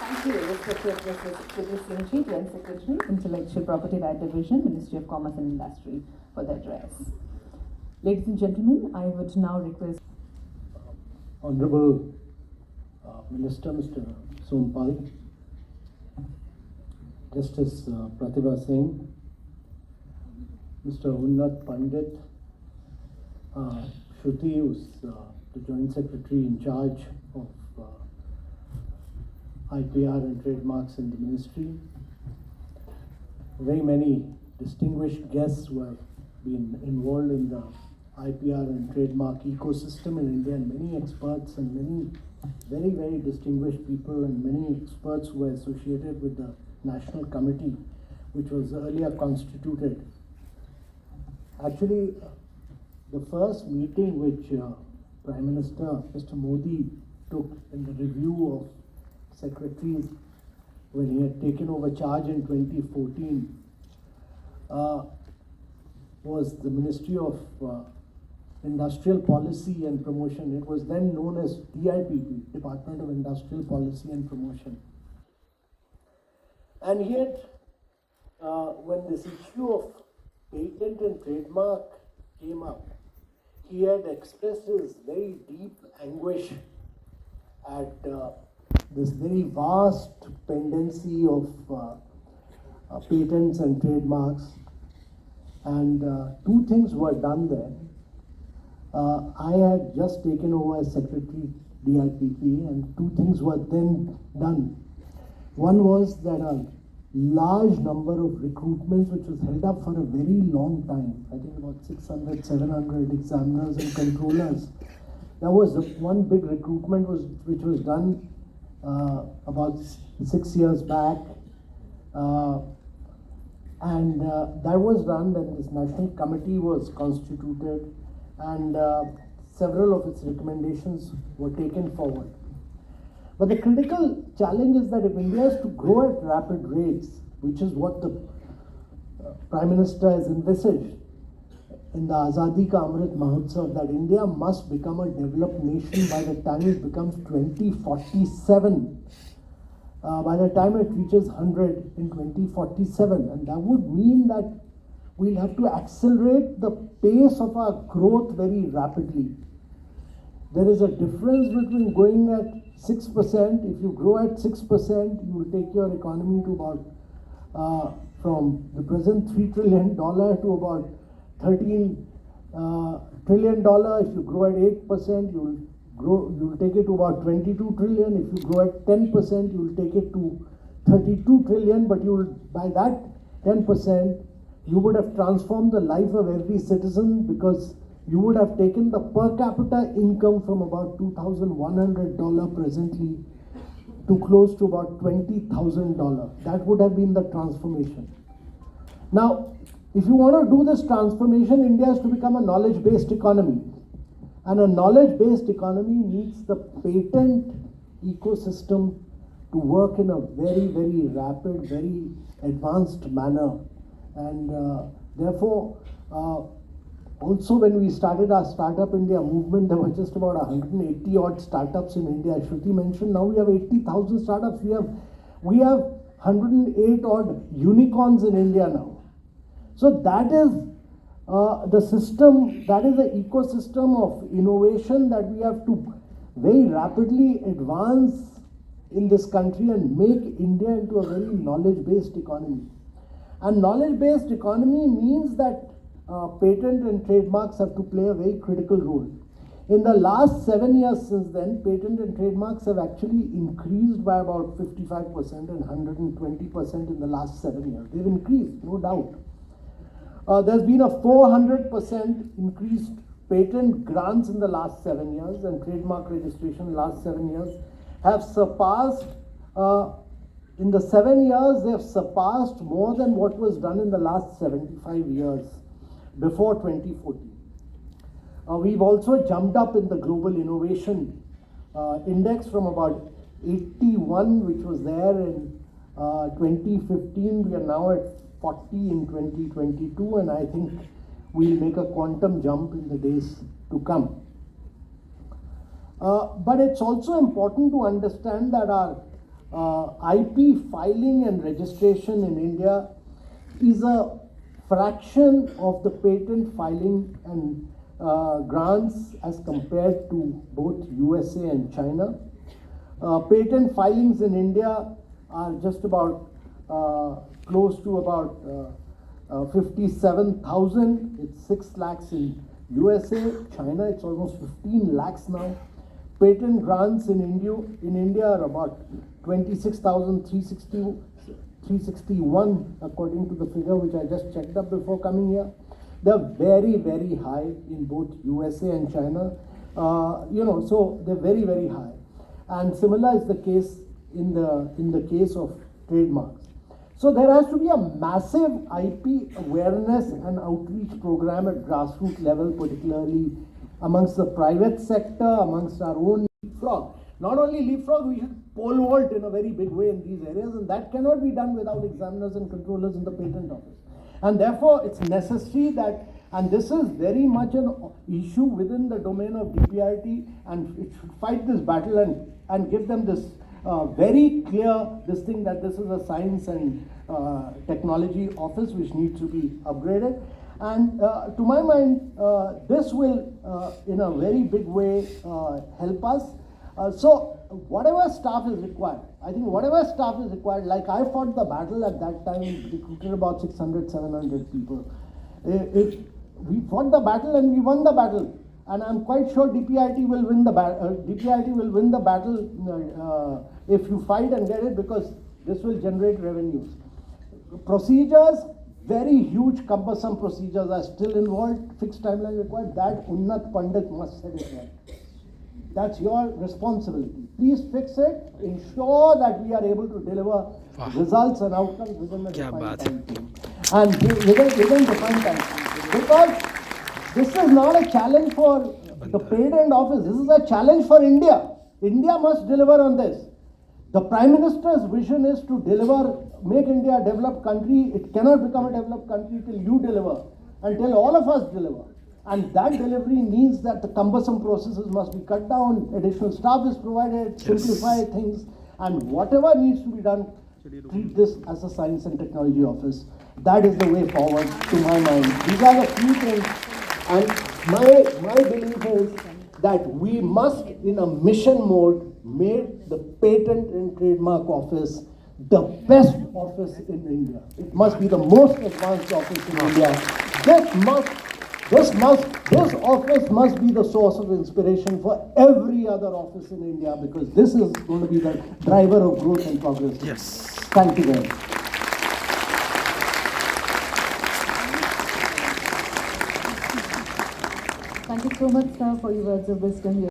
Thank you, respected Professor Singh, Joint Secretary, Intellectual Property Right Division, Ministry of Commerce and Industry, for the address. Ladies and gentlemen, I would now request Honorable Minister, Mr. Sompal, Justice Pratibha Singh, Mr. Unnat Pandit, Shruti, who's the Joint Secretary in charge of IPR and trademarks in the ministry, very many distinguished guests who have been involved in the IPR and trademark ecosystem in India, and many experts and many very, very distinguished people and many experts who were associated with the National Committee, which was earlier constituted. Actually, the first meeting which Prime Minister Mr. Modi took in the review of secretaries when he had taken over charge in 2014 was the Ministry of Industrial Policy and Promotion. It was then known as DIPP, Department of Industrial Policy and Promotion. And yet, when this issue of patent and trademark came up, he had expressed his very deep anguish at this very vast pendency of patents and trademarks. And two things were done there. I had just taken over as Secretary DIPP, and two things were then done. One was that a large number of recruitments, which was held up for a very long time, I think about 600, 700 examiners and controllers. There was one big recruitment which was done about 6 years back, and that was done. Then this national committee was constituted, and several of its recommendations were taken forward. But the critical challenge is that if India is to grow at rapid rates, which is what the Prime Minister has envisaged in the Azadi Ka Amrit Mahotsav, that India must become a developed nation by the time it becomes 2047, by the time it reaches 100 in 2047. And that would mean that we'll have to accelerate the pace of our growth very rapidly. There is a difference between going at 6%. If you grow at 6%, you will take your economy to about, from the present $3 trillion to about $13 trillion. If you grow at 8%, you will take it to about 22 trillion. If you grow at 10%, you will take it to 32 trillion. But you will, by that 10%, you would have transformed the life of every citizen, because you would have taken the per capita income from about $2,100 presently to close to about $20,000. That would have been the transformation. Now, if you want to do this transformation, India has to become a knowledge-based economy. And a knowledge-based economy needs the patent ecosystem to work in a very, very rapid, very advanced manner. And therefore, also when we started our Startup India movement, there were just about 180 odd startups in India. Shruti mentioned now we have 80,000 startups. We have 108 odd unicorns in India now. So that is the system, that is the ecosystem of innovation that we have to very rapidly advance in this country and make India into a very knowledge-based economy. And knowledge-based economy means that patent and trademarks have to play a very critical role. In the last 7 years since then, patent and trademarks have actually increased by about 55% and 120% in the last 7 years. They've increased, no doubt. There's been a 400% increased patent grants in the last 7 years, and trademark registration in the last 7 years have surpassed, in the 7 years, they have surpassed more than what was done in the last 75 years before 2014. We've also jumped up in the global innovation index from about 81, which was there in 2015. We are now at 40 in 2022, and I think we'll make a quantum jump in the days to come. But it's also important to understand that our IP filing and registration in India is a fraction of the patent filing and grants as compared to both USA and China. Patent filings in India are just about close to about 57,000. It's 6 lakhs in USA. China, it's almost 15 lakhs now. Patent grants in India are about 26,361 according to the figure which I just checked up before coming here. They're very, very high in both USA and China. So they're very, very high. And similar is the case in the case of trademarks. So there has to be a massive IP awareness and outreach program at grassroots level, particularly amongst the private sector, amongst our own leapfrog. Not only leapfrog, we should pole vault in a very big way in these areas, and that cannot be done without examiners and controllers in the patent office. And therefore, it's necessary that, and this is very much an issue within the domain of DPIT, and it should fight this battle and give them this very clear this thing that this is a science and technology office which needs to be upgraded. And to my mind, this will in a very big way help us. So whatever staff is required, I think whatever staff is required, like I fought the battle at that time, recruited about 600, 700 people. We fought the battle and we won the battle. And I'm quite sure DPIT will win the battle. DPIT will win the battle if you fight and get it, because this will generate revenues. Procedures, very huge cumbersome procedures are still involved, fixed timeline required. That Unnat Pandit must set it right. That's your responsibility. Please fix it. Ensure that we are able to deliver results and outcomes within the defined time frame. And within defined time frame. Because this is not a challenge for the patent office. This is a challenge for India. India must deliver on this. The Prime Minister's vision is to deliver, make India a developed country. It cannot become a developed country till you deliver, until all of us deliver. And that delivery means that the cumbersome processes must be cut down, additional staff is provided, simplify things, and whatever needs to be done, treat this as a science and technology office. That is the way forward, to my mind. These are the few things, and my belief is that we must, in a mission mode, make the Patent and Trademark Office the best office in India. It must be the most advanced office in India. This office must be the source of inspiration for every other office in India, because this is going to be the driver of growth and progress. Yes. Thank you very much. Thank you so much, sir, for your words of wisdom.